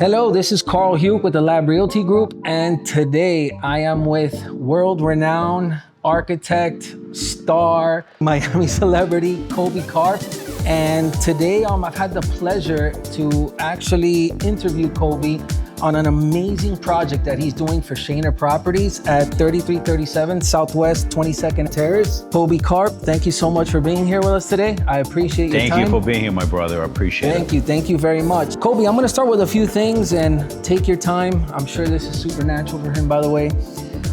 Hello, this is Carl Hugh with the Lab Realty Group, and today I am with world-renowned architect, star, Miami celebrity, Kobi Karp. And today I've had the pleasure to actually interview Kobi on an amazing project that he's doing for SOLMERE Properties at 3337 Southwest 22nd Terrace. Kobi Karp, thank you so much for being here with us today. I appreciate your time. Thank you for being here, my brother. I appreciate it. Thank you very much. Kobi, I'm gonna start with a few things and take your time. I'm sure this is supernatural for him, by the way.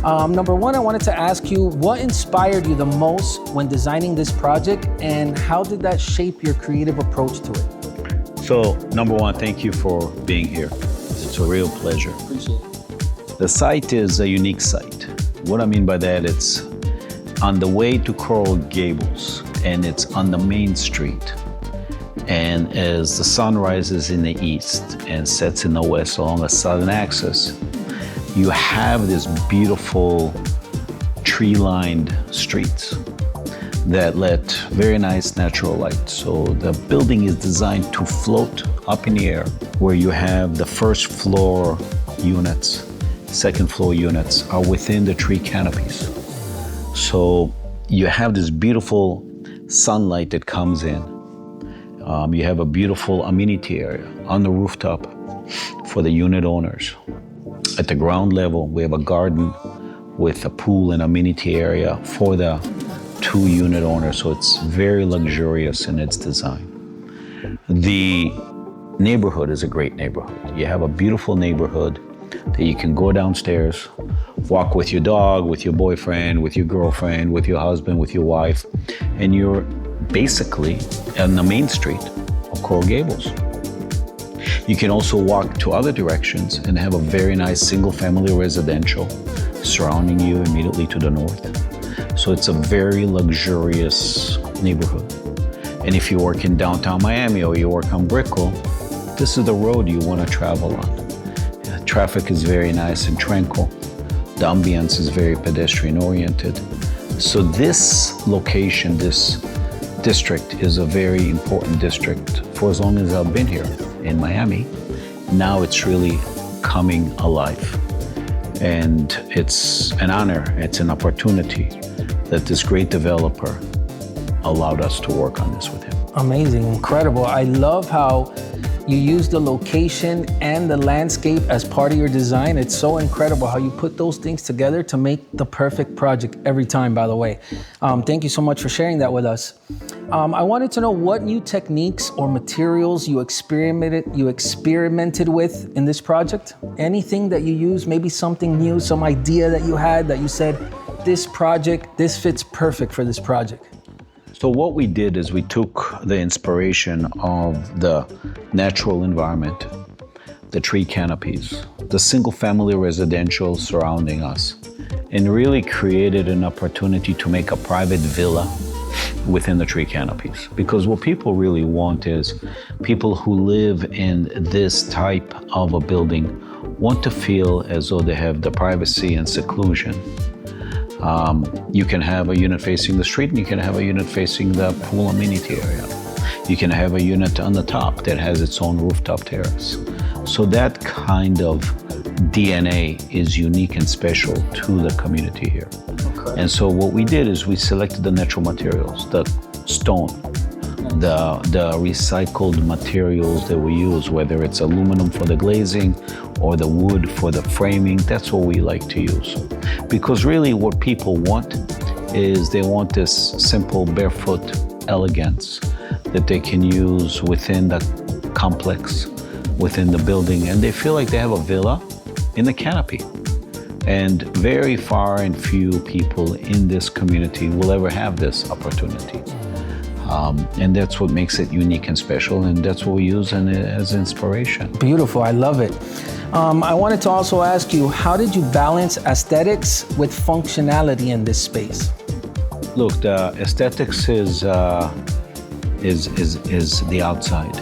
Number one, I wanted to ask you, what inspired you the most when designing this project, and how did that shape your creative approach to it? So, number one, thank you for being here. It's a real pleasure. Appreciate it. The site is a unique site. What I mean by that, it's on the way to Coral Gables, and it's on the main street. And as the sun rises in the east and sets in the west along the southern axis, you have this beautiful tree-lined streets that let very nice natural light. So the building is designed to float up in the air, where you have the first floor units, second floor units are within the tree canopies. So you have this beautiful sunlight that comes in. You have a beautiful amenity area on the rooftop for the unit owners. At the ground level, we have a garden with a pool and amenity area for the 2 unit owners, so it's very luxurious in its design. The neighborhood is a great neighborhood. You have a beautiful neighborhood that you can go downstairs, walk with your dog, with your boyfriend, with your girlfriend, with your husband, with your wife, and you're basically on the main street of Coral Gables. You can also walk to other directions and have a very nice single-family residential surrounding you immediately to the north. So it's a very luxurious neighborhood. And if you work in downtown Miami or you work on Brickell, this is the road you want to travel on. Traffic is very nice and tranquil. The ambience is very pedestrian-oriented. So this location, this district, is a very important district for as long as I've been here in Miami. Now it's really coming alive. And it's an honor, it's an opportunity that this great developer allowed us to work on this with him. Amazing, incredible. I love how you use the location and the landscape as part of your design. It's so incredible how you put those things together to make the perfect project every time, by the way. Thank you so much for sharing that with us. I wanted to know what new techniques or materials you experimented with in this project. Anything that you used, maybe something new, some idea that you had that you said, this fits perfect for this project. So what we did is we took the inspiration of the natural environment, the tree canopies, the single-family residential surrounding us, and really created an opportunity to make a private villa within the tree canopies. Because what people really want is people who live in this type of a building want to feel as though they have the privacy and seclusion. You can have a unit facing the street, and you can have a unit facing the pool amenity area. You can have a unit on the top that has its own rooftop terrace. So that kind of DNA is unique and special to the community here. Okay. And so what we did is we selected the natural materials, the stone, the recycled materials that we use, whether it's aluminum for the glazing or the wood for the framing. That's what we like to use. Because really what people want is they want this simple barefoot elegance that they can use within the complex, within the building, and they feel like they have a villa in the canopy. And very far and few people in this community will ever have this opportunity. And that's what makes it unique and special, and that's what we use as inspiration. Beautiful, I love it. I wanted to also ask you, how did you balance aesthetics with functionality in this space? Look, the aesthetics is the outside,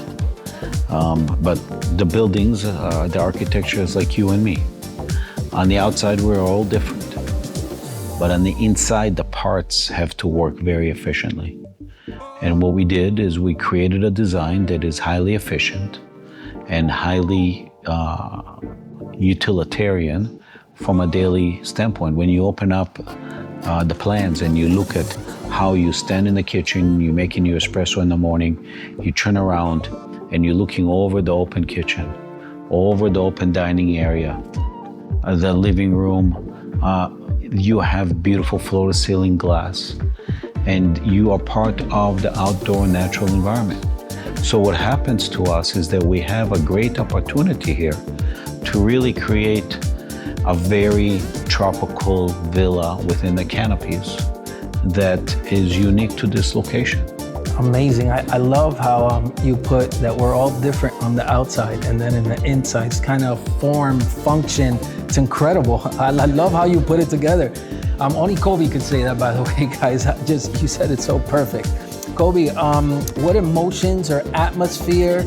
but the buildings, the architecture is like you and me. On the outside, we're all different, but on the inside, the parts have to work very efficiently. And what we did is we created a design that is highly efficient and highly utilitarian from a daily standpoint. When you open up the plans and you look at how you stand in the kitchen, you're making your espresso in the morning, you turn around and you're looking over the open kitchen, over the open dining area, the living room, you have beautiful floor-to-ceiling glass, and you are part of the outdoor natural environment. So what happens to us is that we have a great opportunity here to really create a very tropical villa within the canopies that is unique to this location. Amazing. I love how you put that we're all different on the outside, and then in the inside, it's kind of form, function. It's incredible. I love how you put it together. Only Kobi could say that, by the way, guys. You said it so perfect. Kobi, what emotions or atmosphere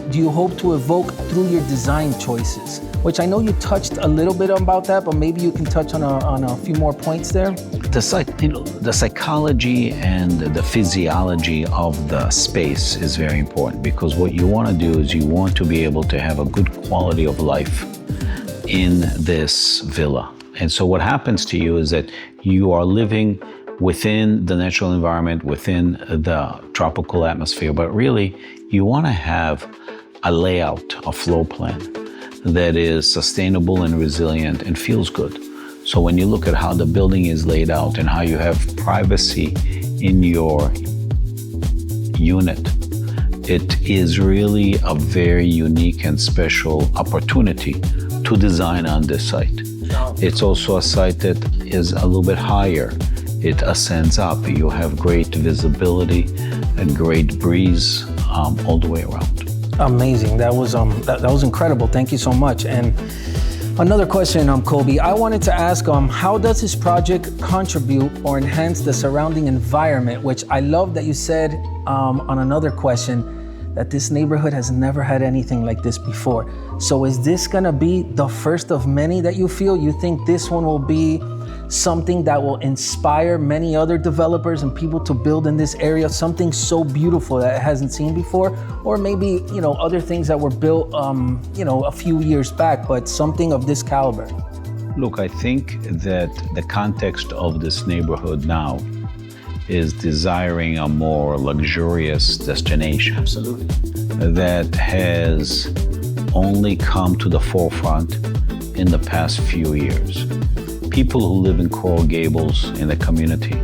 do you hope to evoke through your design choices? Which I know you touched a little bit about that, but maybe you can touch on a few more points there. The psychology and the physiology of the space is very important, because what you want to do is you want to be able to have a good quality of life in this villa. And so what happens to you is that you are living within the natural environment, within the tropical atmosphere, but really you want to have a layout, a floor plan that is sustainable and resilient and feels good. So when you look at how the building is laid out and how you have privacy in your unit, it is really a very unique and special opportunity to design on this site. It's also a site that is a little bit higher. It ascends up. You have great visibility and great breeze all the way around. Amazing. That was incredible. Thank you so much. And another question, Kobi, I wanted to ask, how does this project contribute or enhance the surrounding environment? Which I love that you said on another question that this neighborhood has never had anything like this before. So is this gonna be the first of many that you feel? You think this one will be something that will inspire many other developers and people to build in this area, something so beautiful that it hasn't seen before? Or maybe, other things that were built, a few years back, but something of this caliber? Look, I think that the context of this neighborhood now is desiring a more luxurious destination. Absolutely. That has only come to the forefront in the past few years. People who live in Coral Gables in the community,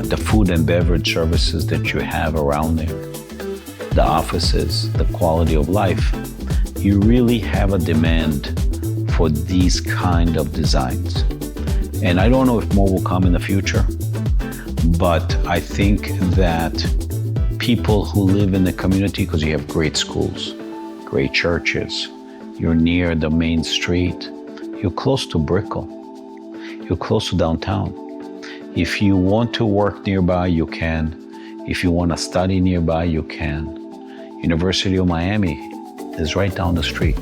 the food and beverage services that you have around there, the offices, the quality of life, you really have a demand for these kind of designs. And I don't know if more will come in the future, but I think that people who live in the community, because you have great schools, great churches, you're near the main street, you're close to Brickell, you're close to downtown. If you want to work nearby, you can. If you want to study nearby, you can. University of Miami is right down the street.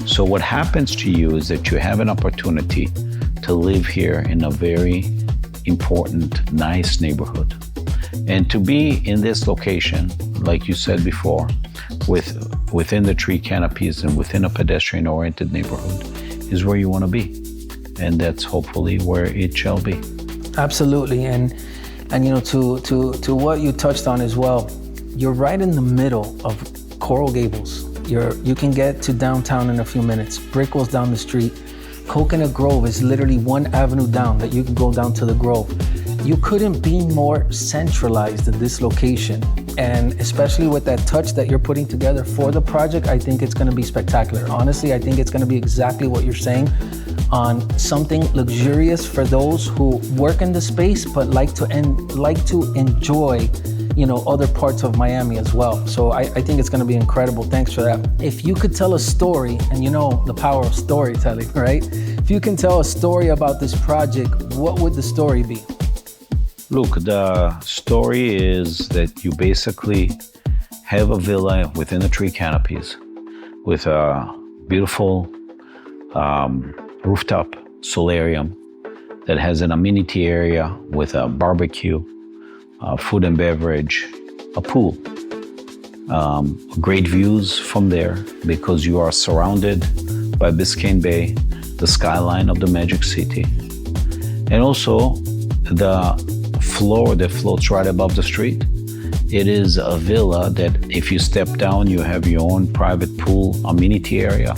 So what happens to you is that you have an opportunity to live here in a very important, nice neighborhood. And to be in this location, like you said before, within the tree canopies and within a pedestrian-oriented neighborhood is where you want to be. And that's hopefully where it shall be. Absolutely. And to what you touched on as well, you're right in the middle of Coral Gables. You can get to downtown in a few minutes. Brickell's down the street. Coconut Grove is literally one avenue down that you can go down to the Grove. You couldn't be more centralized in this location. And especially with that touch that you're putting together for the project, I think it's gonna be spectacular. Honestly, I think it's gonna be exactly what you're saying, on something luxurious for those who work in the space, but like to enjoy other parts of Miami as well. So I think it's gonna be incredible. Thanks for that. If you could tell a story, and the power of storytelling, right? If you can tell a story about this project, what would the story be? Look, the story is that you basically have a villa within the tree canopies with a beautiful rooftop solarium that has an amenity area with a barbecue, food and beverage, a pool. Great views from there because you are surrounded by Biscayne Bay, the skyline of the Magic City, and also the floor that floats right above the street. It is a villa that if you step down, you have your own private pool, amenity area.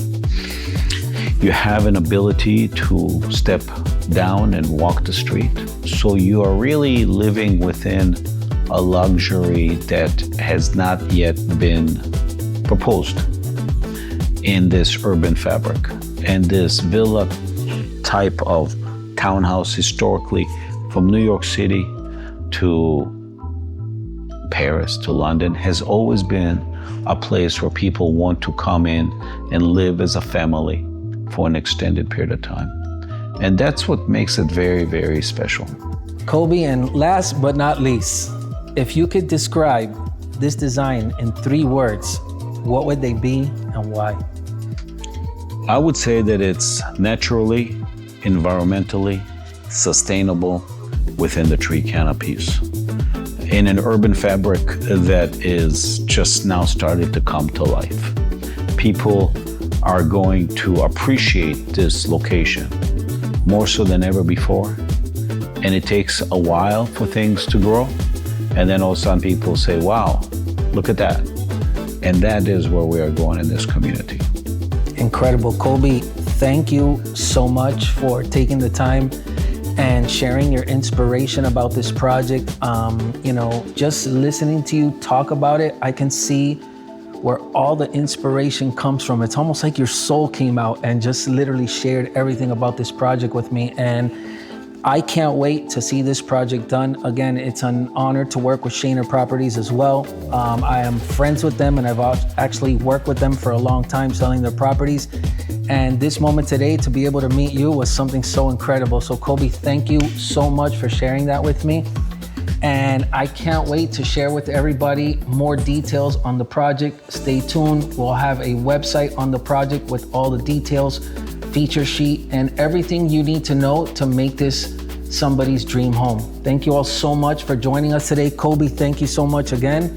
You have an ability to step down and walk the street. So you are really living within a luxury that has not yet been proposed in this urban fabric. And this villa type of townhouse historically from New York City to Paris to London has always been a place where people want to come in and live as a family for an extended period of time. And that's what makes it very, very special. Kobi, and last but not least, if you could describe this design in 3 words, what would they be and why? I would say that it's naturally, environmentally sustainable within the tree canopies. In an urban fabric that is just now starting to come to life. People are going to appreciate this location more so than ever before. And it takes a while for things to grow. And then all of a sudden people say, wow, look at that. And that is where we are going in this community. Incredible. Kobi, thank you so much for taking the time and sharing your inspiration about this project. Just listening to you talk about it, I can see where all the inspiration comes from. It's almost like your soul came out and just literally shared everything about this project with me. And I can't wait to see this project done. Again, it's an honor to work with Shaner Properties as well. I am friends with them and I've actually worked with them for a long time selling their properties. And this moment today to be able to meet you was something so incredible. So Kobi, thank you so much for sharing that with me. And I can't wait to share with everybody more details on the project. Stay tuned. We'll have a website on the project with all the details, feature sheet, and everything you need to know to make this somebody's dream home. Thank you all so much for joining us today. Kobi, thank you so much again.